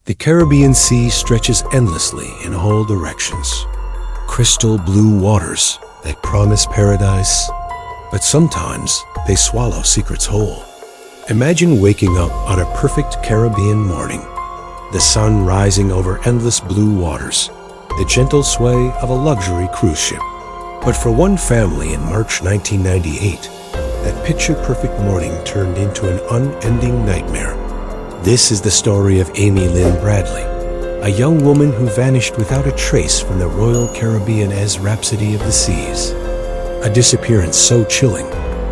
The Caribbean Sea stretches endlessly in all directions. Crystal blue waters that promise paradise, but sometimes they swallow secrets whole. Imagine waking up on a perfect Caribbean morning, the sun rising over endless blue waters, the gentle sway of a luxury cruise ship. But for one family in March 1998, that picture-perfect morning turned into an unending nightmare. This is the story of Amy Lynn Bradley, a young woman who vanished without a trace from the Royal Caribbean as Rhapsody of the Seas. A disappearance so chilling,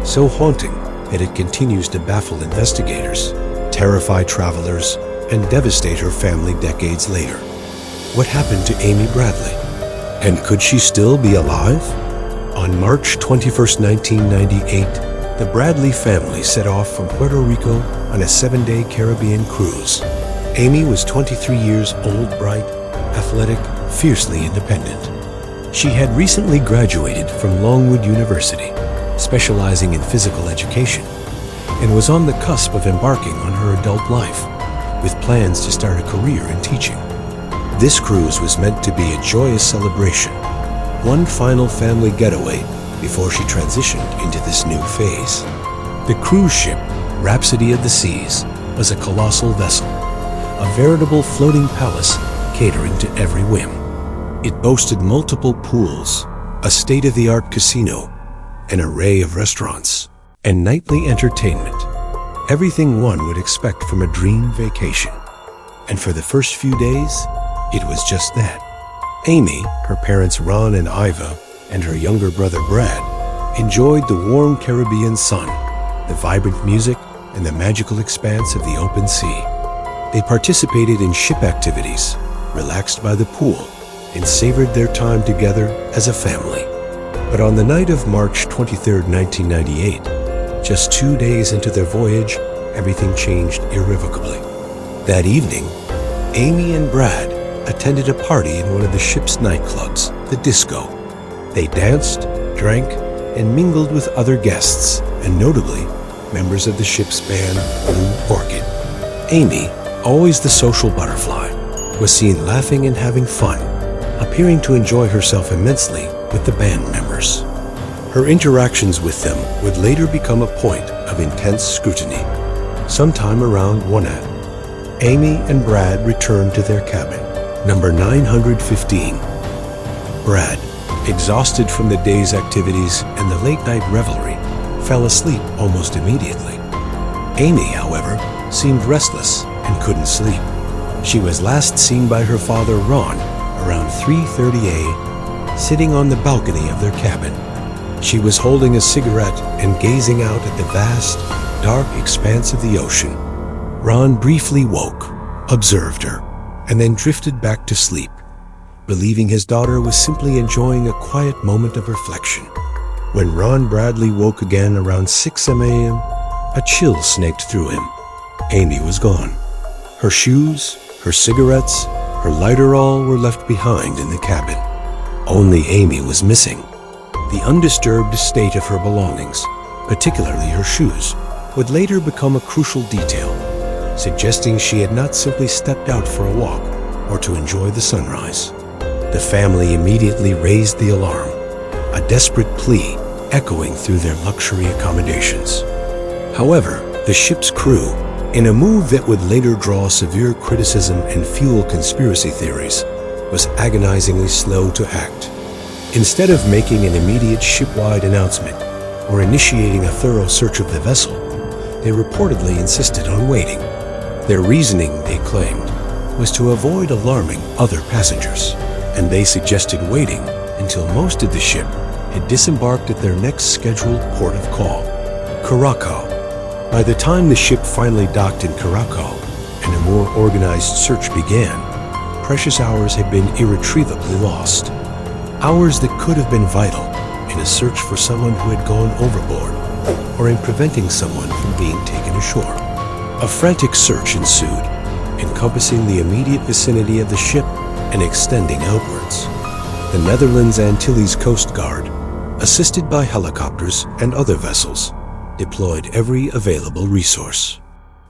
so haunting, that it continues to baffle investigators, terrify travelers, and devastate her family decades later. What happened to Amy Bradley? And could she still be alive? On March 21, 1998, the Bradley family set off from Puerto Rico on a 7-day Caribbean cruise. Amy was 23 years old, bright, athletic, fiercely independent. She had recently graduated from Longwood University, specializing in physical education, and was on the cusp of embarking on her adult life, with plans to start a career in teaching. This cruise was meant to be a joyous celebration, one final family getaway before she transitioned into this new phase. The cruise ship, Rhapsody of the Seas, was a colossal vessel, a veritable floating palace catering to every whim. It boasted multiple pools, a state-of-the-art casino, an array of restaurants, and nightly entertainment. Everything one would expect from a dream vacation. And for the first few days, it was just that. Amy, her parents Ron and Iva, and her younger brother Brad enjoyed the warm Caribbean sun, the vibrant music, and the magical expanse of the open sea. They participated in ship activities, relaxed by the pool, and savored their time together as a family. But on the night of March 23, 1998, just 2 days into their voyage, everything changed irrevocably. That evening, Amy and Brad attended a party in one of the ship's nightclubs, the Disco. They danced, drank, and mingled with other guests, and notably, members of the ship's band, Blue Orchid. Amy, always the social butterfly, was seen laughing and having fun, appearing to enjoy herself immensely with the band members. Her interactions with them would later become a point of intense scrutiny. Sometime around 1 a.m., Amy and Brad returned to their cabin, number 915. Brad, exhausted from the day's activities and the late-night revelry, fell asleep almost immediately. Amy, however, seemed restless and couldn't sleep. She was last seen by her father, Ron, around 3:30 a.m., sitting on the balcony of their cabin. She was holding a cigarette and gazing out at the vast, dark expanse of the ocean. Ron briefly woke, observed her, and then drifted back to sleep, believing his daughter was simply enjoying a quiet moment of reflection. When Ron Bradley woke again around 6 a.m., a chill snaked through him. Amy was gone. Her shoes, her cigarettes, her lighter all were left behind in the cabin. Only Amy was missing. The undisturbed state of her belongings, particularly her shoes, would later become a crucial detail, suggesting she had not simply stepped out for a walk or to enjoy the sunrise. The family immediately raised the alarm, a desperate plea echoing through their luxury accommodations. However, the ship's crew, in a move that would later draw severe criticism and fuel conspiracy theories, was agonizingly slow to act. Instead of making an immediate shipwide announcement or initiating a thorough search of the vessel, they reportedly insisted on waiting. Their reasoning, they claimed, was to avoid alarming other passengers, and they suggested waiting until most of the ship had disembarked at their next scheduled port of call, Curacao. By the time the ship finally docked in Curacao and a more organized search began, precious hours had been irretrievably lost. Hours that could have been vital in a search for someone who had gone overboard or in preventing someone from being taken ashore. A frantic search ensued, encompassing the immediate vicinity of the ship and extending outwards. The Netherlands Antilles Coast Guard, assisted by helicopters and other vessels, deployed every available resource.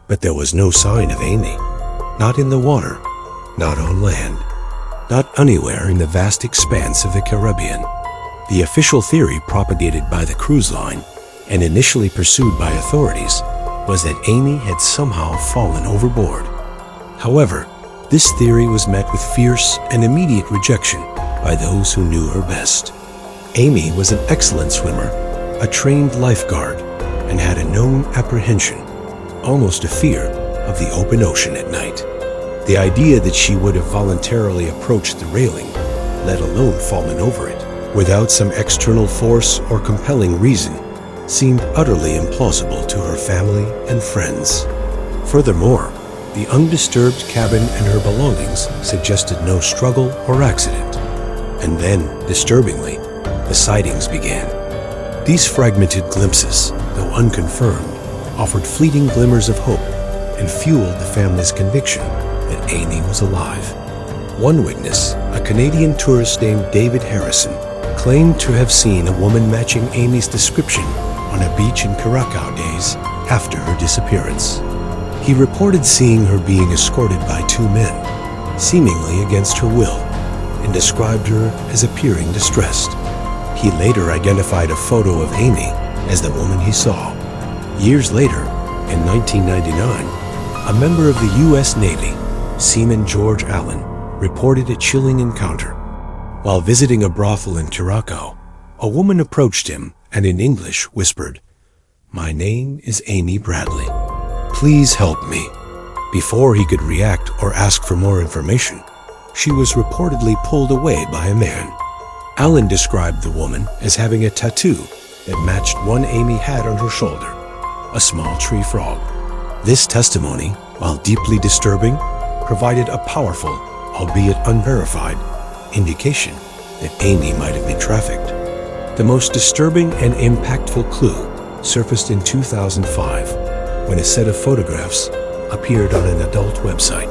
But there was no sign of Amy, not in the water not on land, not anywhere in the vast expanse of the Caribbean. The official theory propagated by the cruise line and initially pursued by authorities was that Amy had somehow fallen overboard. However, this theory was met with fierce and immediate rejection by those who knew her best. Amy was an excellent swimmer, a trained lifeguard, and had a known apprehension, almost a fear, of the open ocean at night. The idea that she would have voluntarily approached the railing, let alone fallen over it, without some external force or compelling reason, seemed utterly implausible to her family and friends. Furthermore, the undisturbed cabin and her belongings suggested no struggle or accident. And then, disturbingly, the sightings began. These fragmented glimpses, though unconfirmed, offered fleeting glimmers of hope and fueled the family's conviction that Amy was alive. One witness, a Canadian tourist named David Harrison, claimed to have seen a woman matching Amy's description on a beach in Curacao days after her disappearance. He reported seeing her being escorted by two men, seemingly against her will, and described her as appearing distressed. He later identified a photo of Amy as the woman he saw. Years later, in 1999, a member of the U.S. Navy, Seaman George Allen, reported a chilling encounter. While visiting a brothel in Curacao, a woman approached him and in English whispered, "My name is Amy Bradley. Please help me." Before he could react or ask for more information, she was reportedly pulled away by a man. Allen described the woman as having a tattoo that matched one Amy had on her shoulder, a small tree frog. This testimony, while deeply disturbing, provided a powerful, albeit unverified, indication that Amy might have been trafficked. The most disturbing and impactful clue surfaced in 2005 when a set of photographs appeared on an adult website.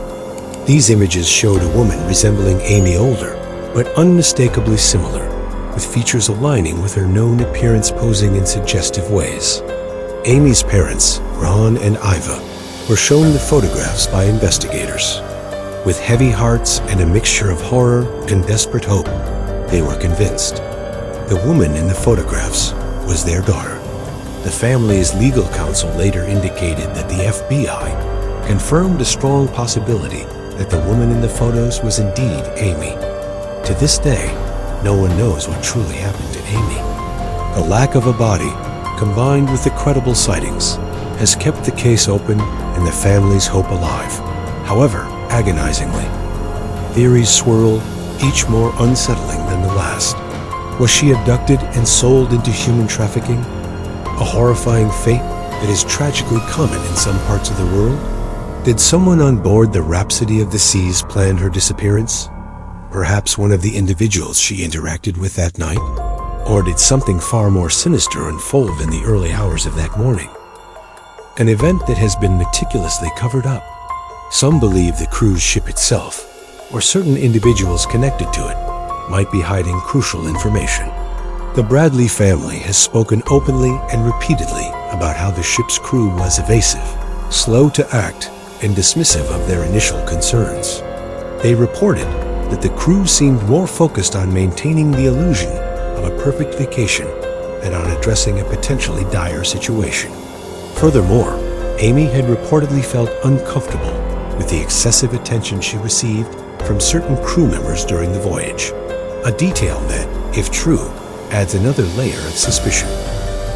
These images showed a woman resembling Amy older, but unmistakably similar, with features aligning with her known appearance posing in suggestive ways. Amy's parents, Ron and Iva, were shown the photographs by investigators. With heavy hearts and a mixture of horror and desperate hope, they were convinced. The woman in the photographs was their daughter. The family's legal counsel later indicated that the FBI confirmed a strong possibility that the woman in the photos was indeed Amy. To this day, no one knows what truly happened to Amy. The lack of a body, combined with the credible sightings, has kept the case open and the family's hope alive. However, agonizingly, theories swirl, each more unsettling than the last. Was she abducted and sold into human trafficking? A horrifying fate that is tragically common in some parts of the world? Did someone on board the Rhapsody of the Seas plan her disappearance? Perhaps one of the individuals she interacted with that night? Or did something far more sinister unfold in the early hours of that morning? An event that has been meticulously covered up. Some believe the cruise ship itself, or certain individuals connected to it, might be hiding crucial information. The Bradley family has spoken openly and repeatedly about how the ship's crew was evasive, slow to act, and dismissive of their initial concerns. They reported that the crew seemed more focused on maintaining the illusion of a perfect vacation than on addressing a potentially dire situation. Furthermore, Amy had reportedly felt uncomfortable with the excessive attention she received from certain crew members during the voyage, a detail that, if true, adds another layer of suspicion.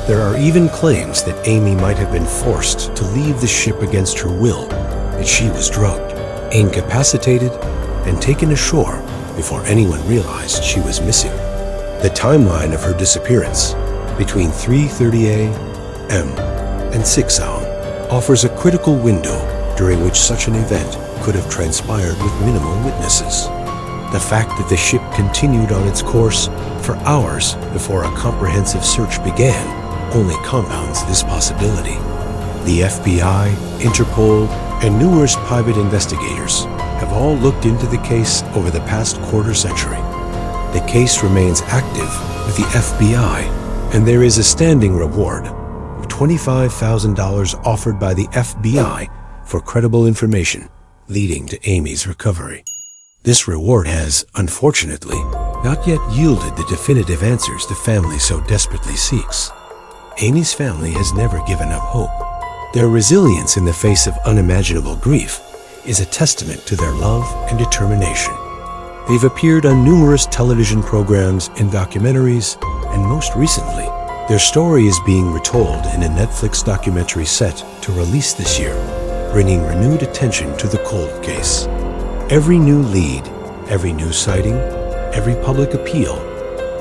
There are even claims that Amy might have been forced to leave the ship against her will, that she was drugged, incapacitated, and taken ashore before anyone realized she was missing. The timeline of her disappearance, between 3:30 a.m. and 6 a.m., offers a critical window during which such an event could have transpired with minimal witnesses. The fact that the ship continued on its course for hours before a comprehensive search began only compounds this possibility. The FBI, Interpol, and numerous private investigators have all looked into the case over the past quarter century. The case remains active with the FBI, and there is a standing reward of $25,000 offered by the FBI for credible information leading to Amy's recovery. This reward has, unfortunately, not yet yielded the definitive answers the family so desperately seeks. Amy's family has never given up hope. Their resilience in the face of unimaginable grief is a testament to their love and determination. They've appeared on numerous television programs and documentaries, and most recently, their story is being retold in a Netflix documentary set to release this year, bringing renewed attention to the cold case. Every new lead, every new sighting, every public appeal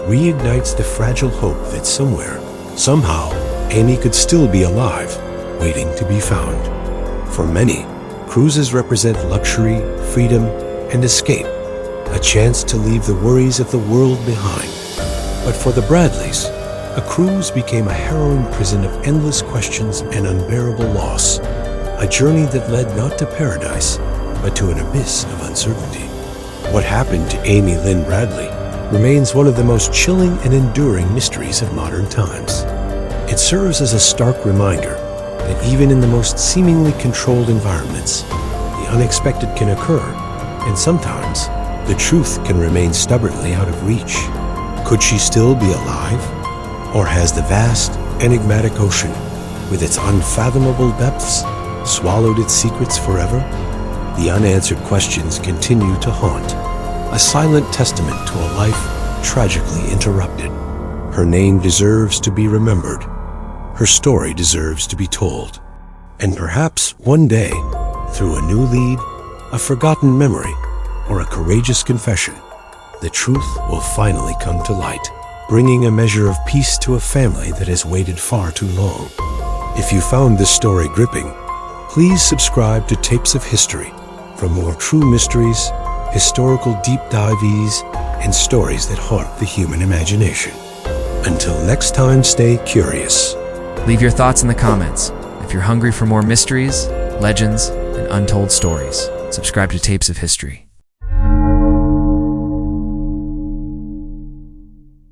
reignites the fragile hope that somewhere, somehow, Amy could still be alive, waiting to be found. For many, cruises represent luxury, freedom, and escape, a chance to leave the worries of the world behind. But for the Bradleys, a cruise became a harrowing prison of endless questions and unbearable loss, a journey that led not to paradise, but to an abyss of uncertainty. What happened to Amy Lynn Bradley remains one of the most chilling and enduring mysteries of modern times. It serves as a stark reminder that even in the most seemingly controlled environments, the unexpected can occur, and sometimes the truth can remain stubbornly out of reach. Could she still be alive? Or has the vast, enigmatic ocean, with its unfathomable depths, swallowed its secrets forever? The unanswered questions continue to haunt, a silent testament to a life tragically interrupted. Her name deserves to be remembered. Her story deserves to be told. And perhaps one day, through a new lead, a forgotten memory, or a courageous confession, the truth will finally come to light, bringing a measure of peace to a family that has waited far too long. If you found this story gripping, please subscribe to Tapes of History for more true mysteries, historical deep dives, and stories that haunt the human imagination. Until next time, stay curious. Leave your thoughts in the comments. If you're hungry for more mysteries, legends, and untold stories, subscribe to Tapes of History.